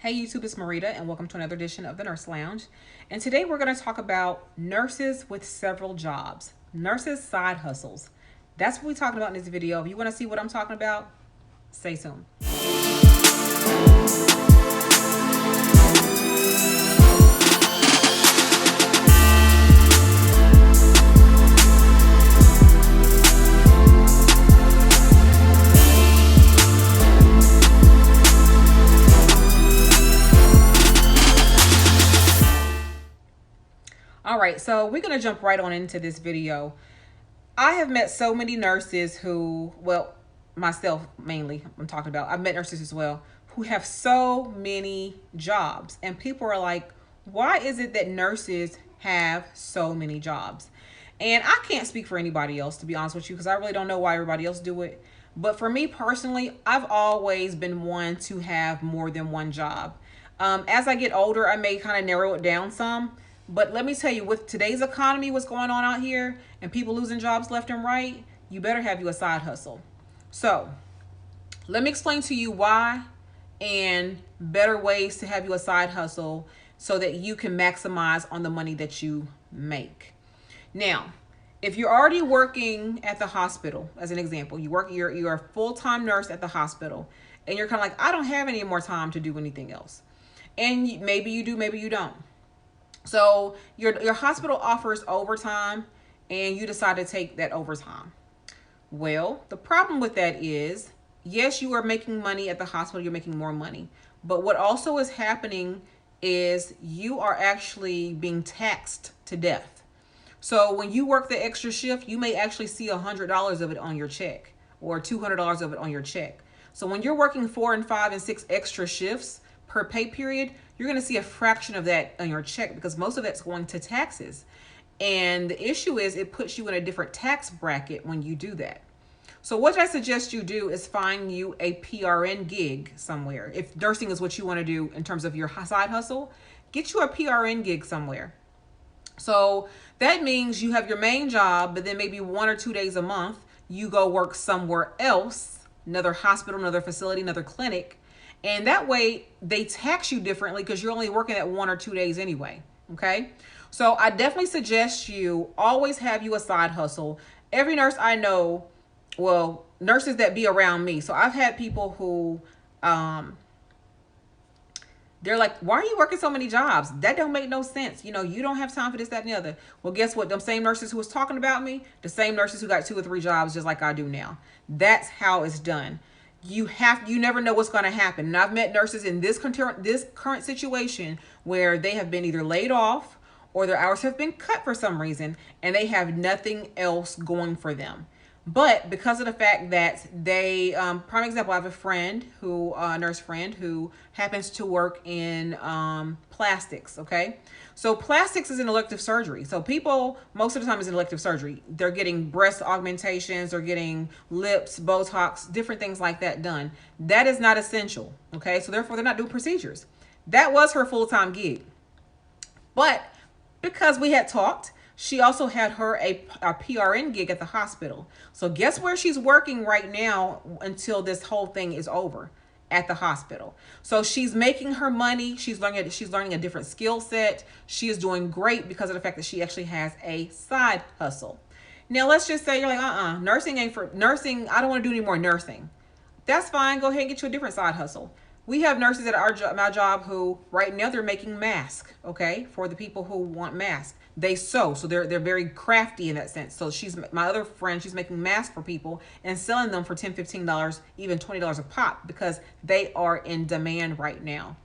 Hey YouTube, it's Marita and welcome to another edition of the Nurse Lounge. And today we're going to talk about nurses with several jobs, nurses side hustles. That's what we're talking about in this video. If you want to see what I'm talking about, stay tuned. All right, so we're going to jump right on into this video. I have met so many nurses who, well, myself mainly, I'm talking about, I've met nurses as well, who have so many jobs. And people are like, why is it that nurses have so many jobs? And I can't speak for anybody else, to be honest with you, because I really don't know why everybody else do it. But for me personally, I've always been one to have more than one job. As I get older, I may kind of narrow it down some. But let me tell you, with today's economy, what's going on out here and people losing jobs left and right, you better have you a side hustle. So let me explain to you why and better ways to have you a side hustle so that you can maximize on the money that you make. Now, if you're already working at the hospital, as an example, you're a full-time nurse at the hospital and you're kind of like, I don't have any more time to do anything else. And maybe you do, maybe you don't. So your hospital offers overtime and you decide to take that overtime. Well, the problem with that is, yes, you are making money at the hospital, you're making more money. But what also is happening is you are actually being taxed to death. So when you work the extra shift, you may actually see $100 of it on your check or $200 of it on your check. So when you're working 4 and 5 and 6 extra shifts per pay period, you're going to see a fraction of that on your check because most of that's going to taxes. And the issue is it puts you in a different tax bracket when you do that. So what I suggest you do is find you a PRN gig somewhere. If nursing is what you want to do in terms of your side hustle, get you a PRN gig somewhere. So that means you have your main job, but then maybe 1 or 2 days a month, you go work somewhere else, another hospital, another facility, another clinic. And that way they tax you differently because you're only working at 1 or 2 days anyway. Okay. So I definitely suggest you always have you a side hustle. Every nurse I know, well, nurses that be around me. So I've had people who, they're like, why are you working so many jobs? That don't make no sense. You know, you don't have time for this, that, and the other. Well, guess what? Them same nurses who was talking about me, the same nurses who got 2 or 3 jobs just like I do now. That's how it's done. You never know what's going to happen. And I've met nurses in this current situation where they have been either laid off or their hours have been cut for some reason and they have nothing else going for them. But because of the fact that they, prime example, I have a friend who, a nurse friend who happens to work in plastics, okay? So plastics is an elective surgery. So people, most of the time is an elective surgery. They're getting breast augmentations, they're getting lips, Botox, different things like that done. That is not essential, okay? So therefore they're not doing procedures. That was her full-time gig. But because we had talked, she also had her a PRN gig at the hospital. So guess where she's working right now until this whole thing is over? At the hospital. So she's making her money. She's learning a different skill set. She is doing great because of the fact that she actually has a side hustle. Now let's just say you're like, nursing ain't for nursing. I don't want to do any more nursing. That's fine. Go ahead and get you a different side hustle. We have nurses at my job who right now they're making masks, okay, for the people who want masks. They sew, so they're very crafty in that sense. So my other friend, she's making masks for people and selling them for $10, $15, even $20 a pop because they are in demand right now.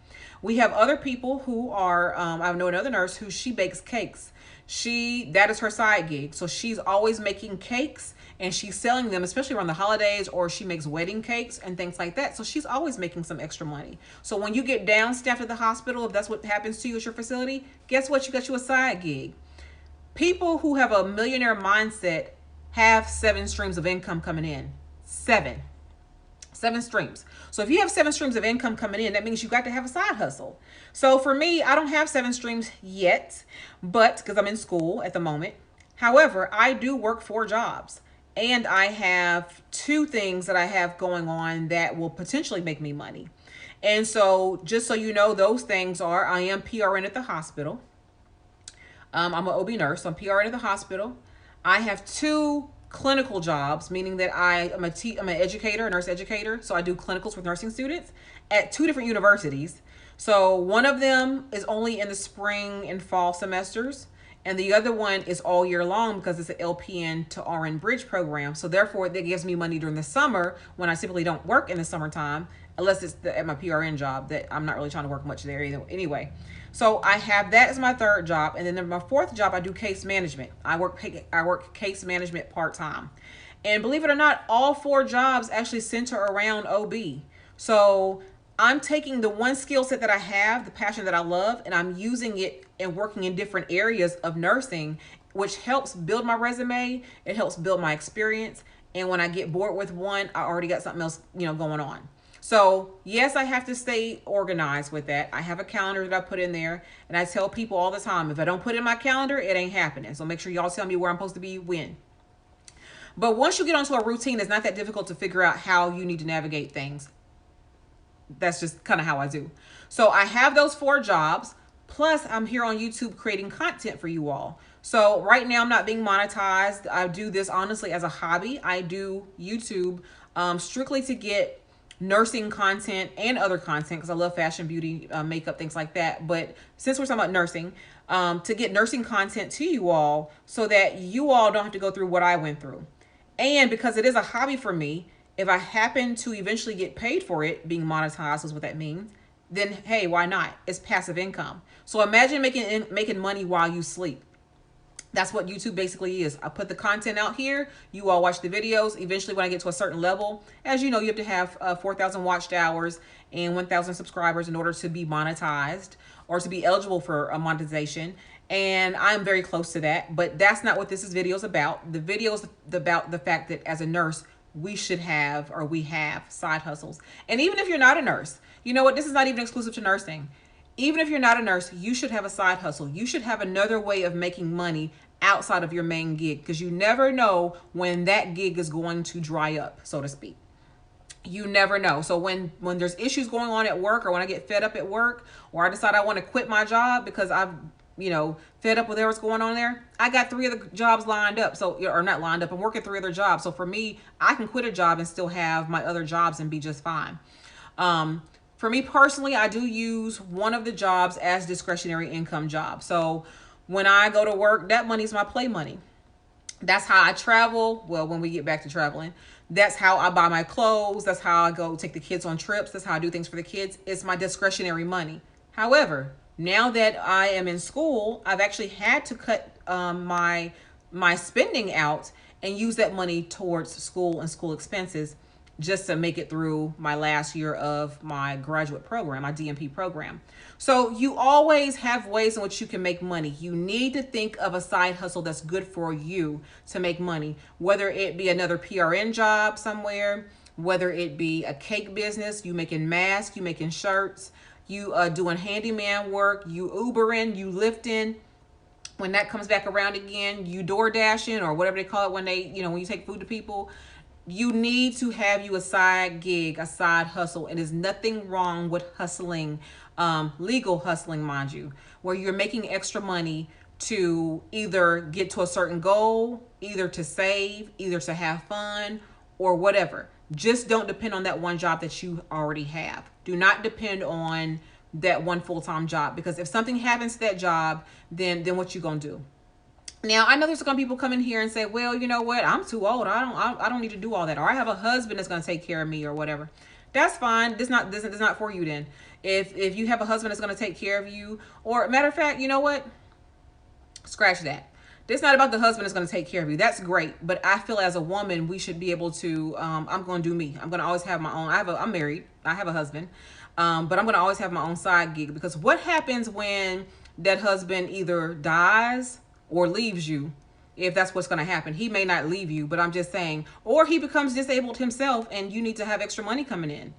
We have other people who are, I know another nurse who she bakes cakes. That is her side gig. So she's always making cakes and she's selling them, especially around the holidays, or she makes wedding cakes and things like that. So she's always making some extra money. So when you get down staffed at the hospital, if that's what happens to you at your facility, guess what? You got you a side gig. People who have a millionaire mindset have 7 streams of income coming in. 7 streams. So if you have 7 streams of income coming in, that means you got to have a side hustle. So for me, I don't have 7 streams yet, but because I'm in school at the moment. However, I do work 4 jobs. And I have 2 things that I have going on that will potentially make me money. And so just so you know, those things are, I am PRN at the hospital. I'm an OB nurse, so I'm PRN at the hospital. I have two clinical jobs, meaning that I'm an educator, a nurse educator. So I do clinicals with nursing students at two different universities. So one of them is only in the spring and fall semesters, and the other one is all year long because it's an LPN to RN bridge program. So therefore, that gives me money during the summer when I simply don't work in the summertime, unless it's at my PRN job that I'm not really trying to work much there either. Anyway, so I have that as my third job, and then my fourth job, I do case management. I work case management part-time. And believe it or not, all four jobs actually center around OB. So I'm taking the one skill set that I have, the passion that I love, and I'm using it and working in different areas of nursing, which helps build my resume. It helps build my experience. And when I get bored with one, I already got something else, going on. So yes, I have to stay organized with that. I have a calendar that I put in there, and I tell people all the time, if I don't put it in my calendar, it ain't happening. So make sure y'all tell me where I'm supposed to be when. But once you get onto a routine, it's not that difficult to figure out how you need to navigate things. That's just kind of how I do. So I have those four jobs, plus I'm here on YouTube creating content for you all. So right now I'm not being monetized. I do this honestly as a hobby. I do YouTube strictly to get nursing content and other content because I love fashion, beauty, makeup, things like that. But since we're talking about nursing, to get nursing content to you all so that you all don't have to go through what I went through. And because it is a hobby for me, if I happen to eventually get paid for it, being monetized is what that means, then hey, why not? It's passive income. So imagine making money while you sleep. That's what YouTube basically is. I put the content out here. You all watch the videos. Eventually, when I get to a certain level, as you know, you have to have 4,000 watched hours and 1,000 subscribers in order to be monetized or to be eligible for a monetization. And I'm very close to that. But that's not what this video is about. The video is about the fact that as a nurse, we have side hustles. And even if you're not a nurse, you know what? This is not even exclusive to nursing. Even if you're not a nurse, you should have a side hustle. You should have another way of making money outside of your main gig, because you never know when that gig is going to dry up, so to speak. You never know. So when there's issues going on at work, or when I get fed up at work, or I decide I want to quit my job because I've fed up with what's going on there, I got 3 other jobs lined up. So, or not lined up, I'm working 3 other jobs. So for me, I can quit a job and still have my other jobs and be just fine. For me personally, I do use one of the jobs as discretionary income job. So when I go to work, that money is my play money. That's how I travel. Well, when we get back to traveling, that's how I buy my clothes. That's how I go take the kids on trips. That's how I do things for the kids. It's my discretionary money. However, now that I am in school, I've actually had to cut my spending out and use that money towards school and school expenses, just to make it through my last year of my graduate program, my DMP program. So you always have ways in which you can make money. You need to think of a side hustle that's good for you to make money, whether it be another PRN job somewhere, whether it be a cake business, you making masks, you making shirts, you doing handyman work, you Ubering, you lifting. When that comes back around again, you door dashing, or whatever they call it when they, when you take food to people. You need to have you a side gig, a side hustle. And there's nothing wrong with hustling, legal hustling, mind you, where you're making extra money to either get to a certain goal, either to save, either to have fun, or whatever. Just don't depend on that one job that you already have. Do not depend on that one full-time job, because if something happens to that job, then what you gonna do? Now, I know there's going to be people come in here and say, well, you know what? I'm too old. I don't need to do all that. Or I have a husband that's going to take care of me, or whatever. That's fine. This is not for you then. If you have a husband that's going to take care of you, or matter of fact, you know what? Scratch that. This is not about the husband that's going to take care of you. That's great. But I feel as a woman, we should be able to, I'm going to do me. I'm going to always have my own. I'm married. I have a husband. But I'm going to always have my own side gig, because what happens when that husband either dies or leaves you? If that's what's going to happen, he may not leave you, but I'm just saying, or he becomes disabled himself and you need to have extra money coming in.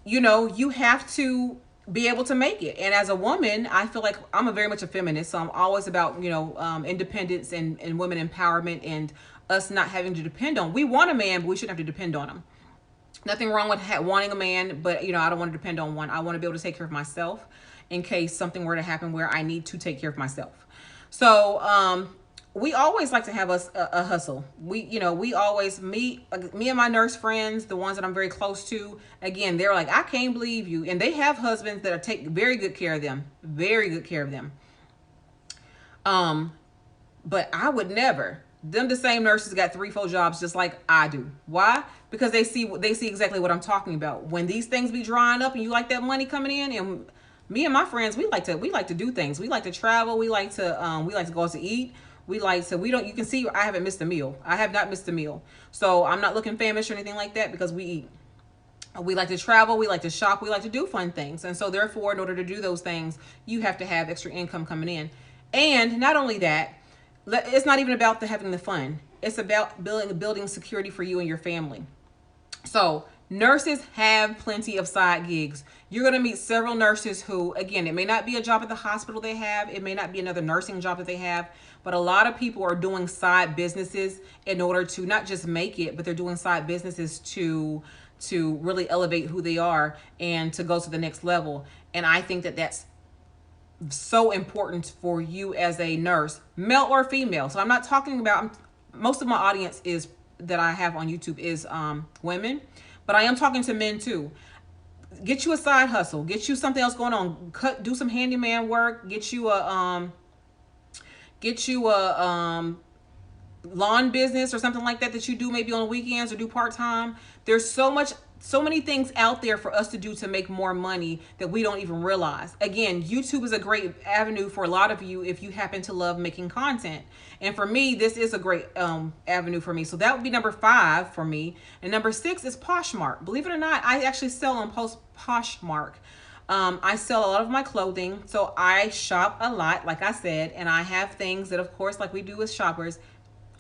You have to be able to make it. And as a woman, I feel like I'm very much a feminist. So I'm always about, independence and women empowerment, and us not having to depend on. We want a man, but we shouldn't have to depend on him. Nothing wrong with wanting a man, but I don't want to depend on one. I want to be able to take care of myself in case something were to happen where I need to take care of myself. So, we always like to have a hustle. We always me and my nurse friends, the ones that I'm very close to. Again, they're like, I can't believe you, and they have husbands that are take very good care of them, very good care of them. But I would never. Them the same nurses got 3, 4 jobs just like I do. Why? Because they see exactly what I'm talking about. When these things be drying up and you like that money coming in, and me and my friends, we like to do things. We like to travel. We like to go out to eat. We don't. You can see I haven't missed a meal. I have not missed a meal. So I'm not looking famished or anything like that because we eat. We like to travel, we like to shop, we like to do fun things. And so therefore, in order to do those things, you have to have extra income coming in. And not only that, it's not even about having the fun. It's about building security for you and your family. So nurses have plenty of side gigs. You're going to meet several nurses who, again, it may not be a job at the hospital they have. It may not be another nursing job that they have. But a lot of people are doing side businesses in order to not just make it, but they're doing side businesses to really elevate who they are and to go to the next level. And I think that that's so important for you as a nurse, male or female. So I'm not talking about, most of my audience is that I have on YouTube is women, but I am talking to men too. Get you a side hustle, get you something else going on, do some handyman work, get you a lawn business or something like that you do maybe on the weekends or do part-time. There's so many things out there for us to do to make more money that we don't even realize. Again, YouTube is a great avenue for a lot of you if you happen to love making content. And for me, this is a great avenue for me. So that would be number 5 for me. And number 6 is Poshmark. Believe it or not, I actually sell on Poshmark. I sell a lot of my clothing. So I shop a lot, like I said, and I have things that, of course, like we do as shoppers,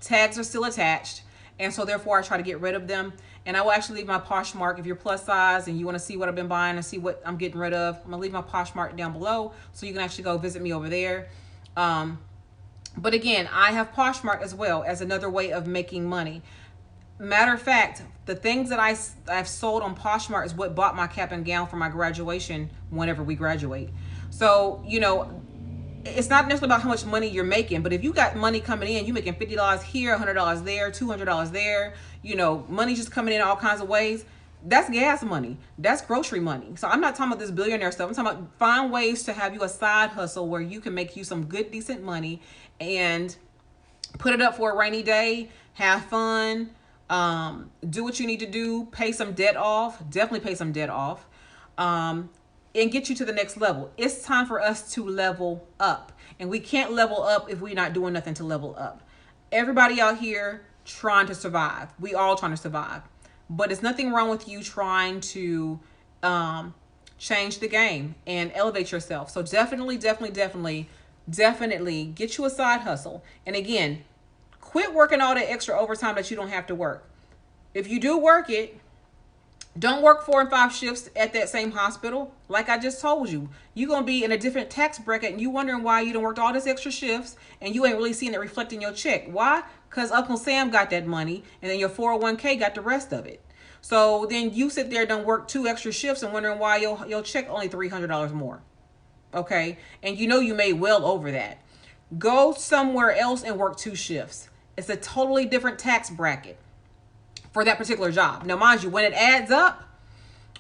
tags are still attached. And so therefore I try to get rid of them. And I will actually leave my Poshmark. If you're plus size and you want to see what I've been buying and see what I'm getting rid of, I'm gonna leave my Poshmark down below so you can actually go visit me over there. But again, I have Poshmark as well as another way of making money. Matter of fact, the things that I've sold on Poshmark is what bought my cap and gown for my graduation whenever we graduate. So, it's not necessarily about how much money you're making, but if you got money coming in, you're making $50 here, $100 there, $200 there, money just coming in all kinds of ways. That's gas money. That's grocery money. So I'm not talking about this billionaire stuff. I'm talking about find ways to have you a side hustle where you can make you some good, decent money and put it up for a rainy day, have fun, do what you need to do, pay some debt off, definitely pay some debt off. And get you to the next level. It's time for us to level up. And we can't level up if we're not doing nothing to level up. Everybody out here trying to survive. We all trying to survive. But it's nothing wrong with you trying to change the game and elevate yourself. So definitely get you a side hustle. And again, quit working all that extra overtime that you don't have to work. If you do work it, don't work 4 and 5 shifts at that same hospital. Like I just told you, you're going to be in a different tax bracket and you wondering why you don't work all this extra shifts and you ain't really seeing it reflecting your check. Why? Because Uncle Sam got that money and then your 401k got the rest of it. So then you sit there, don't work 2 extra shifts and wondering why your check only $300 more. Okay. And you made well over that. Go somewhere else and work 2 shifts. It's a totally different tax bracket for that particular job. Now, mind you, when it adds up,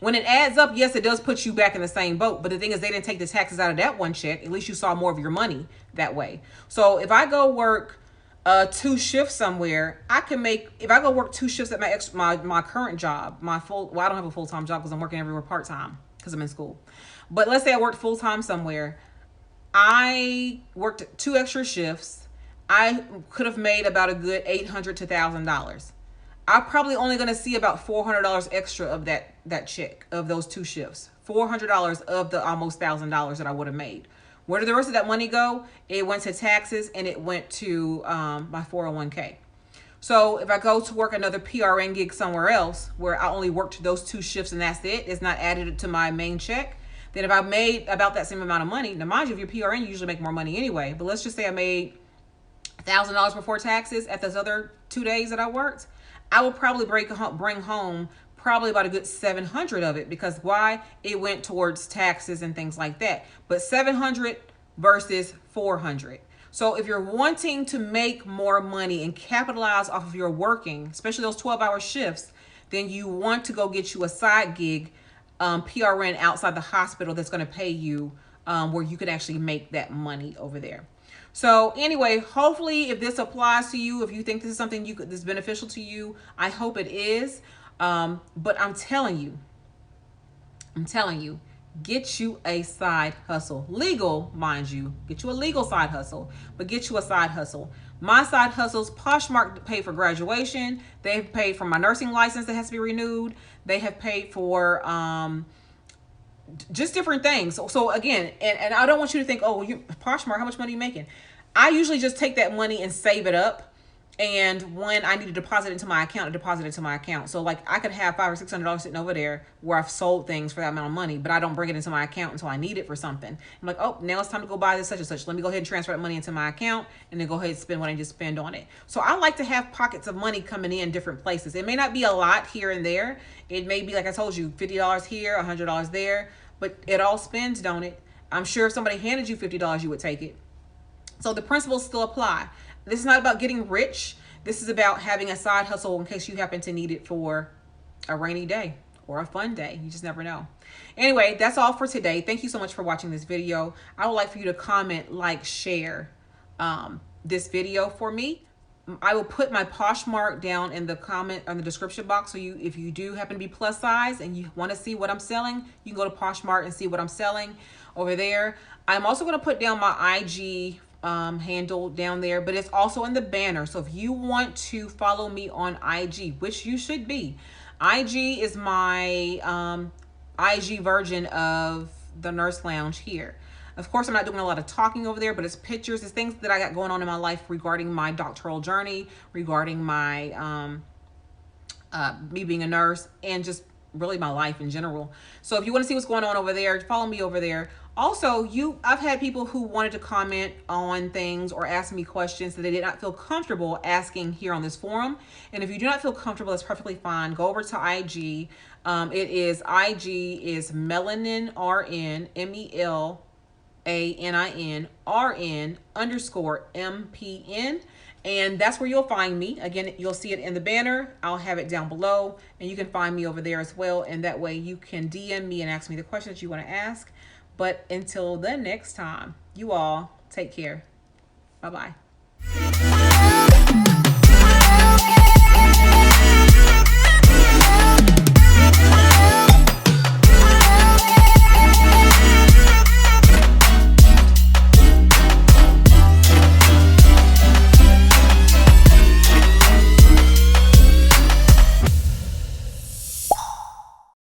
yes, it does put you back in the same boat. But the thing is, they didn't take the taxes out of that one check. At least you saw more of your money that way. So if I go work 2 shifts somewhere, I can make, if I go work 2 shifts at my current job, I don't have a full-time job because I'm working everywhere part-time because I'm in school. But let's say I worked full-time somewhere. I worked 2 extra shifts. I could have made about a good $800 to $1,000. I'm probably only going to see about $400 extra of that check of those 2 shifts. $400 of the almost $1,000 that I would have made. Where did the rest of that money go? It went to taxes and it went to my 401k. So if I go to work another PRN gig somewhere else where I only worked those 2 shifts and that's it, it's not added to my main check, then if I made about that same amount of money, now mind you, if you're PRN, you usually make more money anyway, but let's just say I made $1,000 before taxes at those other 2 days that I worked, I will probably bring home probably about a good 700 of it, because why? It went towards taxes and things like that. But 700 versus 400. So if you're wanting to make more money and capitalize off of your working, especially those 12-hour shifts, then you want to go get you a side gig, PRN outside the hospital that's going to pay you, where you can actually make that money over there. So anyway, hopefully if this applies to you, if you think this is something that's beneficial to you, I hope it is. But I'm telling you, get you a side hustle. Legal, mind you. Get you a legal side hustle, but get you a side hustle. My side hustles, Poshmark paid for graduation. They've paid for my nursing license that has to be renewed. They have paid for just different things. So again, and I don't want you to think, oh, Poshmark, how much money are you making? I usually just take that money and save it up. And when I need to deposit into my account, I deposit it to my account. So like I could have $500 or $600 sitting over there where I've sold things for that amount of money, but I don't bring it into my account until I need it for something. I'm like, oh, now it's time to go buy this such and such. Let me go ahead and transfer that money into my account and then go ahead and spend what I just spend on it. So I like to have pockets of money coming in different places. It may not be a lot here and there. It may be, like I told you, $50 here, $100 there, but it all spends, don't it? I'm sure if somebody handed you $50, you would take it. So the principles still apply. This is not about getting rich. This is about having a side hustle in case you happen to need it for a rainy day or a fun day. You just never know. Anyway, that's all for today. Thank you so much for watching this video. I would like for you to comment, like, share this video for me. I will put my Poshmark down in the comment on the description box. So if you do happen to be plus size and you want to see what I'm selling, you can go to Poshmark and see what I'm selling over there. I'm also going to put down my IG handle down there, but it's also in the banner. So if you want to follow me on IG, which you should be, IG is my IG version of the Nurse Lounge here. Of course, I'm not doing a lot of talking over there, but it's pictures, it's things that I got going on in my life regarding my doctoral journey, regarding my me being a nurse, and just really my life in general. So if you want to see what's going on over there, follow me over there. Also, I've had people who wanted to comment on things or ask me questions that they did not feel comfortable asking here on this forum. And if you do not feel comfortable, that's perfectly fine. Go over to IG. IG is Melanin RN, MELANIN_MPN. And that's where you'll find me. Again, you'll see it in the banner. I'll have it down below, and you can find me over there as well. And that way you can DM me and ask me the questions you want to ask. But until the next time, you all take care. Bye-bye.